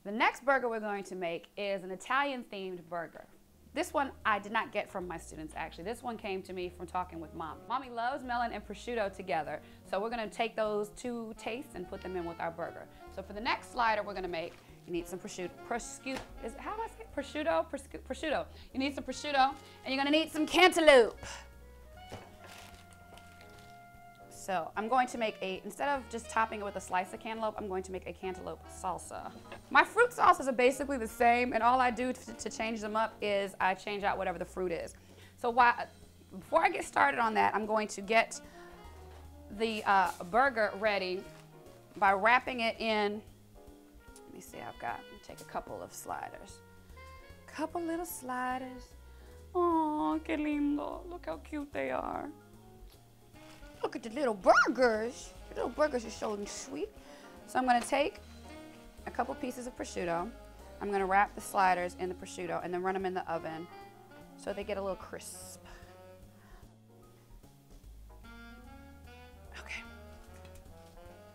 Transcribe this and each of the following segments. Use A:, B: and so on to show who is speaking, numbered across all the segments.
A: The next burger we're going to make is an Italian-themed burger. This one I did not get from my students, actually. This one came to me from talking with Mommy. Mommy loves melon and prosciutto together, so we're gonna take those two tastes and put them in with our burger. So for the next slider we're gonna make, you need some prosciutto. How do I say it? Prosciutto. You need some prosciutto, and you're gonna need some cantaloupe. So I'm going to make instead of just topping it with a slice of cantaloupe, I'm going to make a cantaloupe salsa. My fruit sauces are basically the same, and all I do to change them up is I change out whatever the fruit is. So before I get started on that, I'm going to get the burger ready by wrapping it in, let me see, take a couple of sliders. Couple little sliders. Oh, que lindo. Look how cute they are. Look at the little burgers. The little burgers are so sweet. So I'm going to take a couple pieces of prosciutto. I'm going to wrap the sliders in the prosciutto and then run them in the oven so they get a little crisp. Okay.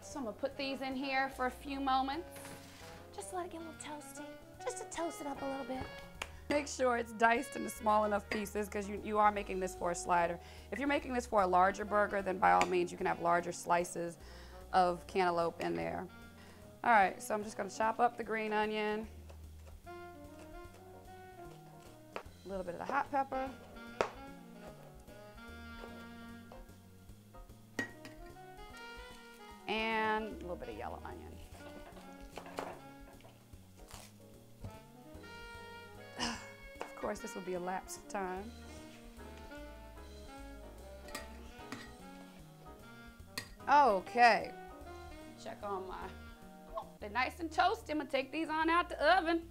A: So I'm going to put these in here for a few moments. Just to let it get a little toasty. Just to toast it up a little bit. Make sure it's diced into small enough pieces because you are making this for a slider. If you're making this for a larger burger, then by all means you can have larger slices of cantaloupe in there. All right, so I'm just going to chop up the green onion, a little bit of the hot pepper, and a little bit of yellow onion. Of course, this will be a lapse of time. Okay, check on they're nice and toasty. I'm gonna take these on out the oven.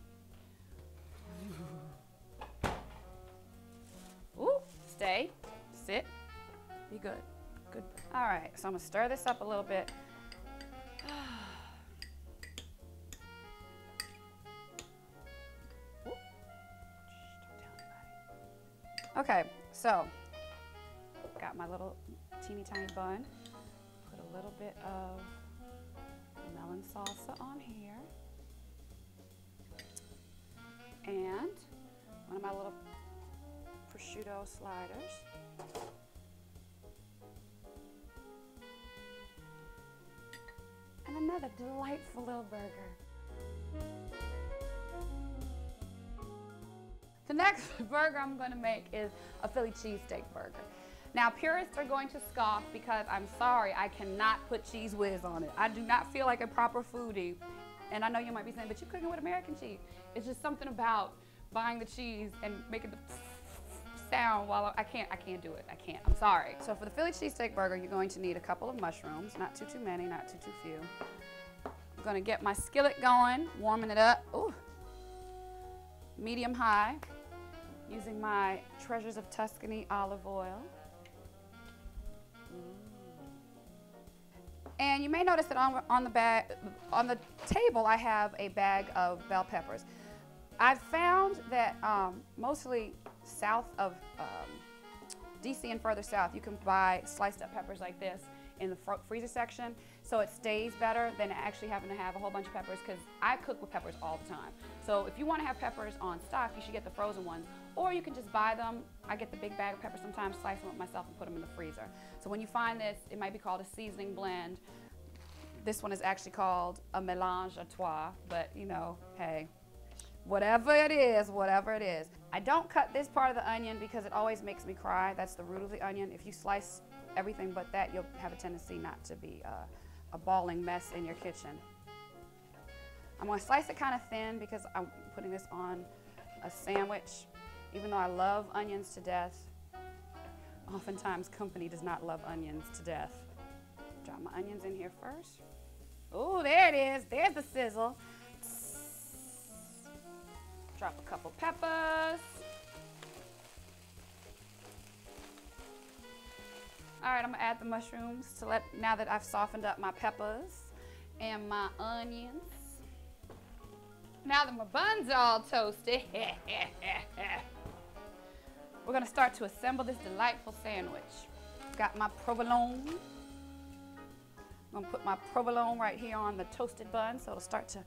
A: Ooh, stay, sit, be good, good. All right, so I'm gonna stir this up a little bit. Okay, so got my little teeny tiny bun. Put a little bit of melon salsa on here. And one of my little prosciutto sliders. And another delightful little burger. The next burger I'm going to make is a Philly cheesesteak burger. Now, purists are going to scoff because I'm sorry, I cannot put cheese whiz on it. I do not feel like a proper foodie. And I know you might be saying, but you're cooking with American cheese. It's just something about buying the cheese and making the sound while I can't do it. I can't. I'm sorry. So for the Philly cheesesteak burger, you're going to need a couple of mushrooms, not too many, not too few. I'm going to get my skillet going, warming it up. Ooh. Medium high, using my Treasures of Tuscany olive oil. And you may notice that on the table I have a bag of bell peppers. I've found that mostly south of DC and further south, you can buy sliced up peppers like this in the freezer section, so it stays better than actually having to have a whole bunch of peppers, because I cook with peppers all the time. So if you want to have peppers on stock, you should get the frozen ones, or you can just buy them. I get the big bag of peppers sometimes, slice them up myself and put them in the freezer. So when you find this, it might be called a seasoning blend. This one is actually called a mélange à trois, but you know, hey, whatever it is, whatever it is. I don't cut this part of the onion because it always makes me cry. That's the root of the onion. If you slice everything but that, you'll have a tendency not to be a bawling mess in your kitchen. I'm going to slice it kind of thin because I'm putting this on a sandwich. Even though I love onions to death, oftentimes company does not love onions to death. Drop my onions in here first. Oh, there it is. There's the sizzle. Drop a couple peppers. All right, I'm gonna add the mushrooms now that I've softened up my peppers and my onions. Now that my bun's all toasted, we're gonna start to assemble this delightful sandwich. Got my provolone. I'm gonna put my provolone right here on the toasted bun so it'll start to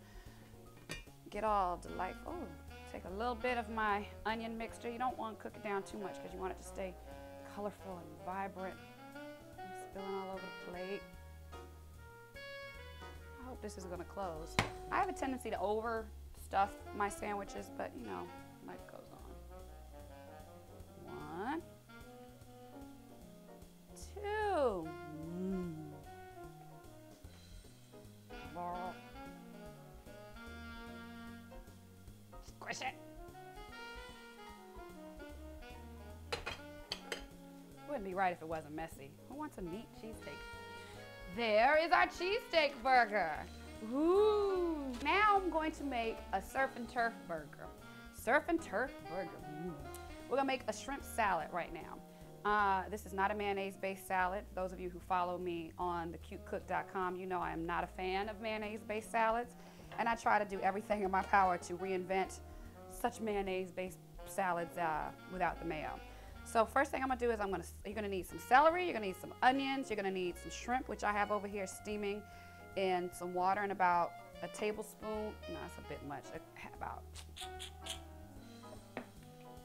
A: make it all delightful. Oh, take a little bit of my onion mixture. You don't want to cook it down too much because you want it to stay colorful and vibrant. I'm spilling all over the plate. I hope this is going to close. I have a tendency to overstuff my sandwiches, but you know, life goes on. 1, 2. Squish it. Wouldn't be right if it wasn't messy. Who wants a neat cheesesteak? There is our cheesesteak burger. Ooh. Now I'm going to make a surf and turf burger. Surf and turf burger. We're gonna make a shrimp salad right now. This is not a mayonnaise-based salad. For those of you who follow me on thecutecook.com, you know I am not a fan of mayonnaise-based salads, and I try to do everything in my power to reinvent such mayonnaise-based salads without the mayo. So first thing I'm gonna do is you're gonna need some celery, you're gonna need some onions, you're gonna need some shrimp, which I have over here steaming in some water, and about a tablespoon, no, that's a bit much, about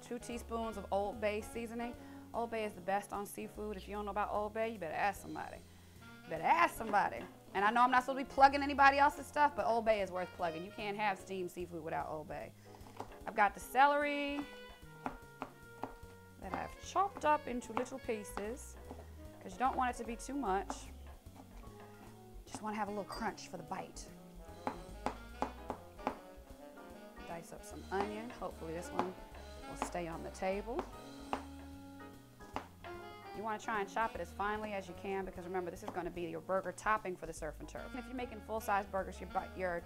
A: 2 teaspoons of Old Bay seasoning. Old Bay is the best on seafood. If you don't know about Old Bay, you better ask somebody. You better ask somebody. And I know I'm not supposed to be plugging anybody else's stuff, but Old Bay is worth plugging. You can't have steamed seafood without Old Bay. I've got the celery that I've chopped up into little pieces because you don't want it to be too much. Just want to have a little crunch for the bite. Dice up some onion. Hopefully this one will stay on the table. You want to try and chop it as finely as you can because remember, this is going to be your burger topping for the surf and turf. If you're making full-size burgers, your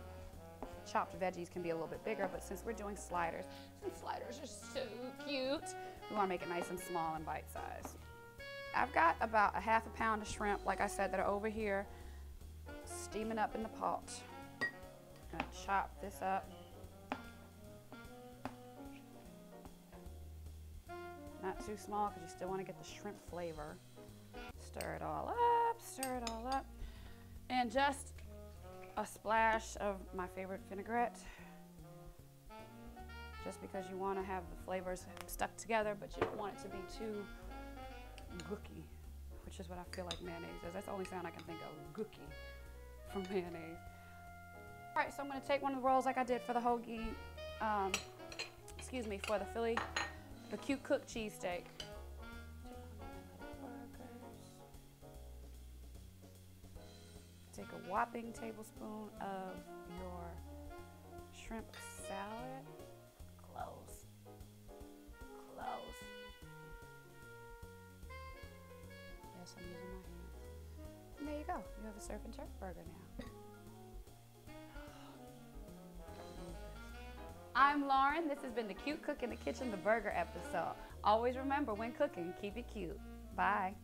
A: chopped veggies can be a little bit bigger, but since we're doing sliders, since sliders are so cute, we want to make it nice and small and bite-sized. I've got about a ½ pound of shrimp, like I said, that are over here steaming up in the pot. I'm going to chop this up. Not too small because you still want to get the shrimp flavor. Stir it all up, stir it all up. And just a splash of my favorite vinaigrette. Just because you want to have the flavors stuck together, but you don't want it to be too gooky, which is what I feel like mayonnaise is. That's the only sound I can think of, gooky, from mayonnaise. All right, so I'm going to take one of the rolls like I did for the hoagie, for the Philly. The Cute Cook cheesesteak. Take a whopping tablespoon of your shrimp salad. Close. Close. Yes, I'm using my hands. And there you go. You have a surf and turf burger now. I'm Lauren. This has been the Cute Cook in the Kitchen, the burger episode. Always remember, when cooking, keep it cute. Bye.